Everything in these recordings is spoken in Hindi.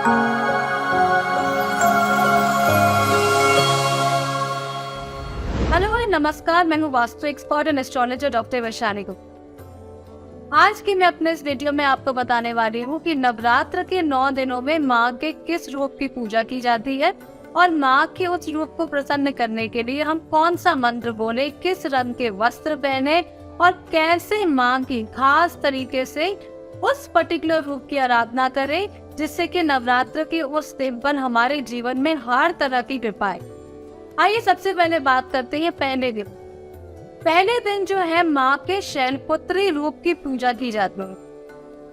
हेलो भाई, नमस्कार। मैं हूँ vastu expert and astrologer doctor Vaishali Gupta. आज की मैं अपने इस वीडियो में आपको बताने वाली हूँ कि नवरात्र के 9 दिनों में माँ के किस रूप की पूजा की जाती है और माँ के उस रूप को प्रसन्न करने के लिए हम कौन सा मंत्र बोले, किस रंग के वस्त्र पहने और कैसे माँ की खास तरीके से उस पर्टिकुलर रूप की आराधना करें, जिससे कि नवरात्र के उस दिन पर हमारे जीवन में हर तरह की कृपा आए। आइए सबसे पहले बात करते हैं पहले दिन। पहले दिन जो है माँ के शैलपुत्री रूप की पूजा की जाती है।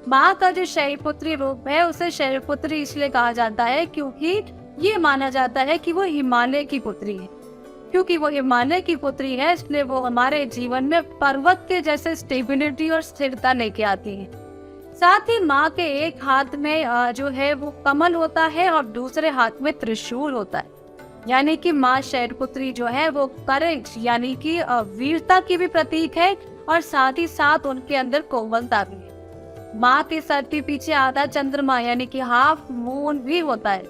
माँ का जो शैलपुत्री रूप है उसे शैलपुत्री इसलिए कहा जाता है क्योंकि ये माना जाता है कि वो हिमालय की पुत्री है। क्योंकि वो हिमालय की पुत्री है इसलिए वो हमारे जीवन में पर्वत के जैसे स्टेबिलिटी और स्थिरता लेके आती है। साथ ही माँ के एक हाथ में जो है वो कमल होता है और दूसरे हाथ में त्रिशूल होता है। यानी कि माँ शैलपुत्री जो है वो करेज यानी कि वीरता की भी प्रतीक है और साथ ही साथ उनके अंदर कोमलता भी है। माँ के सर के पीछे आधा चंद्रमा यानी कि हाफ मून भी होता है।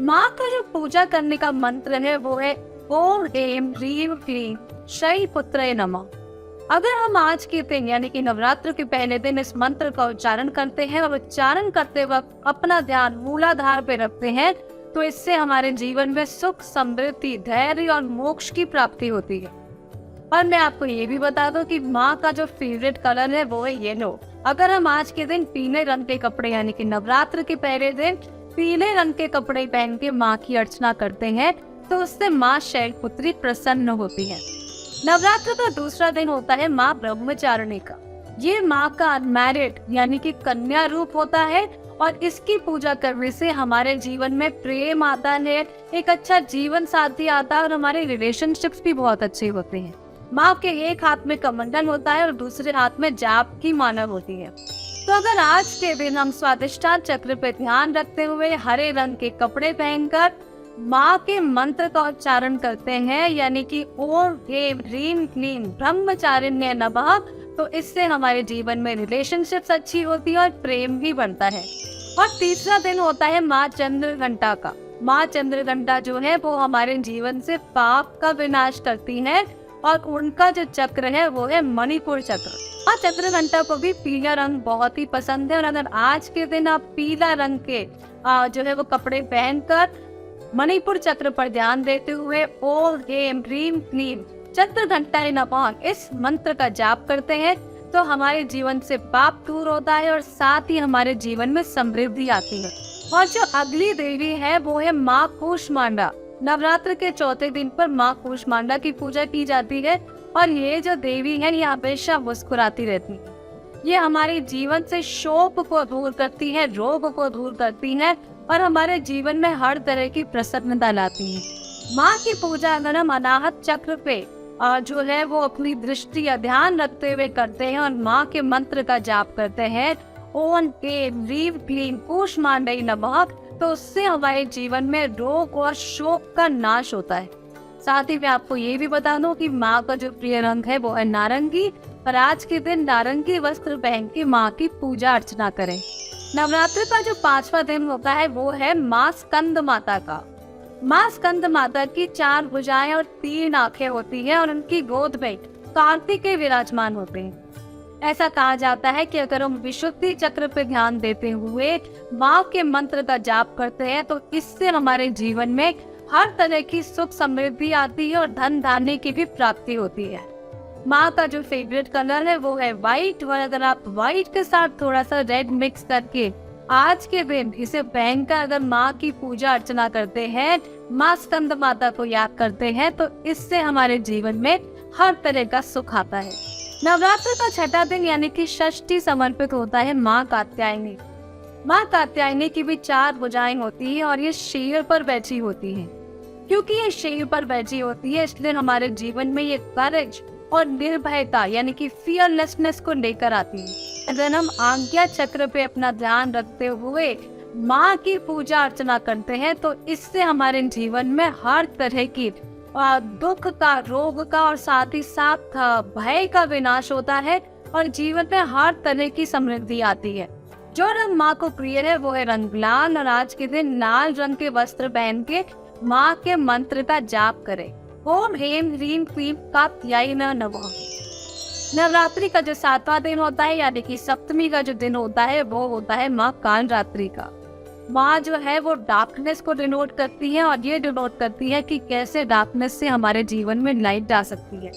माँ का जो पूजा करने का मंत्र है वो है ओम ऐं ह्रीं क्लीं शैलपुत्रे नमः। अगर हम आज के दिन यानी कि नवरात्र के पहले दिन इस मंत्र का उच्चारण करते हैं और उच्चारण करते वक्त अपना ध्यान मूलाधार पे रखते हैं तो इससे हमारे जीवन में सुख, समृद्धि, धैर्य और मोक्ष की प्राप्ति होती है। और मैं आपको ये भी बता दूं कि माँ का जो फेवरेट कलर है वो है येलो। अगर हम आज के दिन पीले रंग के कपड़े यानी कि नवरात्र के पहले दिन पीले रंग के कपड़े पहन के माँ की अर्चना करते हैं तो उससे माँ शैलपुत्री प्रसन्न होती है। नवरात्र का दूसरा दिन होता है माँ ब्रह्मचारिणी का। ये माँ का अनमैरिड यानी कि कन्या रूप होता है और इसकी पूजा करने से हमारे जीवन में प्रेम आता है, एक अच्छा जीवन साथी आता है और हमारे रिलेशनशिप्स भी बहुत अच्छे होते हैं। माँ के एक हाथ में कमंडल होता है और दूसरे हाथ में जाप की माला होती है। तो अगर आज के दिन हम स्वादिष्ठान चक्र पे ध्यान रखते हुए हरे रंग के कपड़े पहनकर माँ के मंत्र का उच्चारण करते हैं यानी कि ओम ऐं ह्रीं क्लीं ब्रह्मचारिण्ये नमः, तो इससे हमारे जीवन में रिलेशनशिप्स अच्छी होती है और प्रेम भी बढ़ता है। और तीसरा दिन होता है माँ चंद्रघंटा का। माँ चंद्रघंटा जो है वो हमारे जीवन से पाप का विनाश करती है और उनका जो चक्र है वो है मणिपुर चक्र। और चंद्रघंटा को भी पीला रंग बहुत ही पसंद है और अगर आज के दिन आप पीला रंग के जो है वो कपड़े पहनकर मणिपुर चक्र पर ध्यान देते हुए ओम ऐं ह्रीं क्लीं चंद्रघंटाय नमः इस मंत्र का जाप करते हैं तो हमारे जीवन से पाप दूर होता है और साथ ही हमारे जीवन में समृद्धि आती है। और जो अगली देवी है वो है माँ कूष्मांडा। नवरात्र के चौथे दिन पर माँ कूष्मांडा की पूजा की जाती है और ये जो देवी है ये हमेशा मुस्कुराती रहती है। ये हमारे जीवन से शोक को दूर करती है, रोग को दूर करती है और हमारे जीवन में हर तरह की प्रसन्नता लाती है। माँ की पूजा अगर हम अनाहत चक्र पे जो है वो अपनी दृष्टि या ध्यान रखते हुए करते हैं और माँ के मंत्र का जाप करते हैं ओम ऐं ह्रीं क्लीं कूष्मांडाय नमः, तो उससे हमारे जीवन में रोग और शोक का नाश होता है। साथ ही मैं आपको ये भी बता दूं कि माँ का जो प्रिय रंग है वो है नारंगी और आज के दिन नारंगी वस्त्र पहन के माँ की पूजा अर्चना करें। नवरात्र का जो 5वां दिन होता है वो है माँ स्कंद माता का। माँ स्कंद माता की 4 भुजाएं और 3 आंखें होती हैं और उनकी गोद में कार्तिकेय विराजमान होते हैं। ऐसा कहा जाता है कि अगर हम विशुद्धि चक्र पर ध्यान देते हुए माँ के मंत्र का जाप करते हैं तो इससे हमारे जीवन में हर तरह की सुख समृद्धि आती है और धन धान्य की भी प्राप्ति होती है। माँ का जो फेवरेट कलर है वो है व्हाइट और अगर आप व्हाइट के साथ थोड़ा सा रेड मिक्स करके आज के दिन इसे पहनकर अगर माँ की पूजा अर्चना करते हैं, माँ स्कंद माता को याद करते हैं तो इससे हमारे जीवन में हर तरह का सुख आता है। नवरात्र का 6वां दिन यानी कि षष्ठी समर्पित होता है माँ कात्यायनी। माँ कात्यायनी की भी 4 भुजाएं होती है और ये शेर पर बैठी होती है। क्योंकि ये शेर पर बैठी होती है इसलिए हमारे जीवन में ये करेज और निर्भयता यानी कि फियरलेसनेस को लेकर आती है। अगर हम आज्ञा चक्र पे अपना ध्यान रखते हुए माँ की पूजा अर्चना करते हैं तो इससे हमारे जीवन में हर तरह की दुख का, रोग का और साथ ही साथ भय का विनाश होता है और जीवन में हर तरह की समृद्धि आती है। जो रंग माँ को प्रिय है वो है रंग लाल, और आज के दिन लाल रंग के वस्त्र पहन के माँ के मंत्र का जाप करें। ओम ह्रीम ह्रीम क्लीम कात्यायनाय नमः। नवरात्रि का जो 7वां दिन होता है यानी कि सप्तमी का जो दिन होता है वो होता है माँ कालरात्रि का। माँ जो है वो डार्कनेस को डिनोट करती है, और ये डिनोट करती है कि कैसे डार्कनेस से हमारे जीवन में लाइट आ सकती है।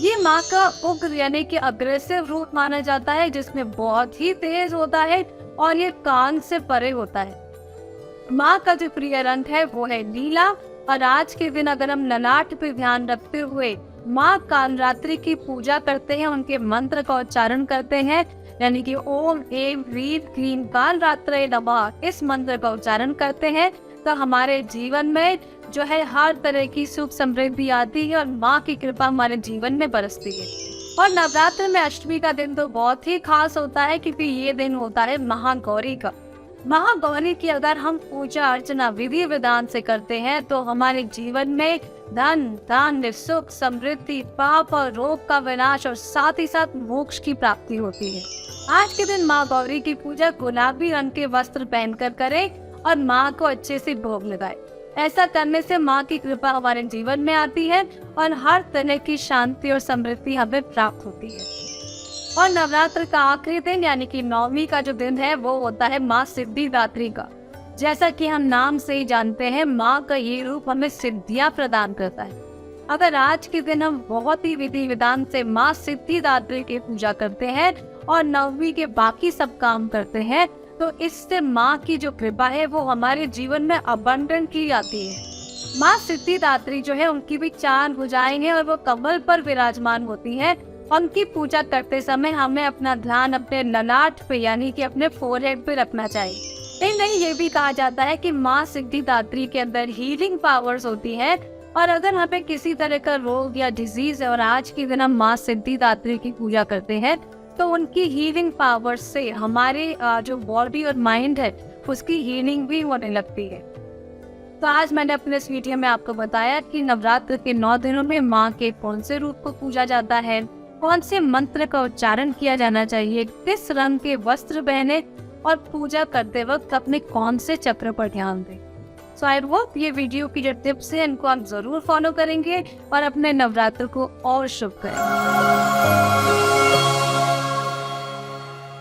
ये माँ का उग्र यानी कि अग्रेसिव रूप माना जाता है, जिसमें बहुत ही तेज होता है और ये कान से परे होता है। माँ का जो प्रिय रंग है वो है नीला, और आज के दिन अगर हम ललाट पे ध्यान रखते हुए माँ कालरात्रि की पूजा करते हैं, उनके मंत्र का उच्चारण करते हैं, यानी कि ओम ऐं ह्रीं क्लीं कालरात्रये नमः, इस मंत्र का उच्चारण करते हैं, तो हमारे जीवन में जो है हर तरह की सुख समृद्धि आती है और माँ की कृपा हमारे जीवन में बरसती है। और नवरात्र में अष्टमी का दिन तो बहुत ही खास होता है, क्योंकि ये दिन होता है महागौरी का। महागौरी की अगर हम पूजा अर्चना विधि विधान से करते हैं तो हमारे जीवन में धन धान्य सुख समृद्धि पाप और रोग का विनाश और साथ ही साथ मोक्ष की प्राप्ति होती है। आज के दिन माँ गौरी की पूजा गुलाबी रंग के वस्त्र पहनकर करें और माँ को अच्छे से भोग लगाए। ऐसा करने से माँ की कृपा हमारे जीवन में आती है और हर तरह की शांति और समृद्धि हमें प्राप्त होती है। और नवरात्र का आखिरी दिन यानी कि 9वीं का जो दिन है वो होता है माँ सिद्धिदात्री का। जैसा कि हम नाम से ही जानते हैं, माँ का ये रूप हमें सिद्धियां प्रदान करता है। अगर आज के दिन हम बहुत ही विधि विधान से माँ सिद्धिदात्री की पूजा करते हैं और 9वीं के बाकी सब काम करते हैं, तो इससे माँ की जो कृपा है वो हमारे जीवन में अबंडेंटली आती है। माँ सिद्धिदात्री जो है उनकी भी 4 भुजाएं हैं और वो कमल पर विराजमान होती हैं। उनकी पूजा करते समय हमें अपना ध्यान अपने ललाट पे यानी कि अपने फोरहेड पे रखना चाहिए। नहीं, ये भी कहा जाता है कि माँ सिद्धिदात्री के अंदर हीलिंग पावर्स होती है, और अगर हमें किसी तरह का रोग या डिजीज है और आज के दिन हम माँ सिद्धिदात्री की पूजा करते हैं, तो उनकी हीलिंग पावर्स से हमारे जो बॉडी और माइंड है उसकी हीलिंग भी होने लगती है। तो आज मैंने अपने इस वीडियो में आपको बताया कि नवरात्र के 9 दिनों में माँ के कौन से रूप को पूजा जाता है, कौन से मंत्र का उच्चारण किया जाना चाहिए, किस रंग के वस्त्र पहने और पूजा करते वक्त अपने कौन से चक्र पर ध्यान दें। सो आई होप ये वीडियो की जो टिप्स हैं इनको आप जरूर फॉलो करेंगे और अपने नवरात्र को और शुभ करेंगे।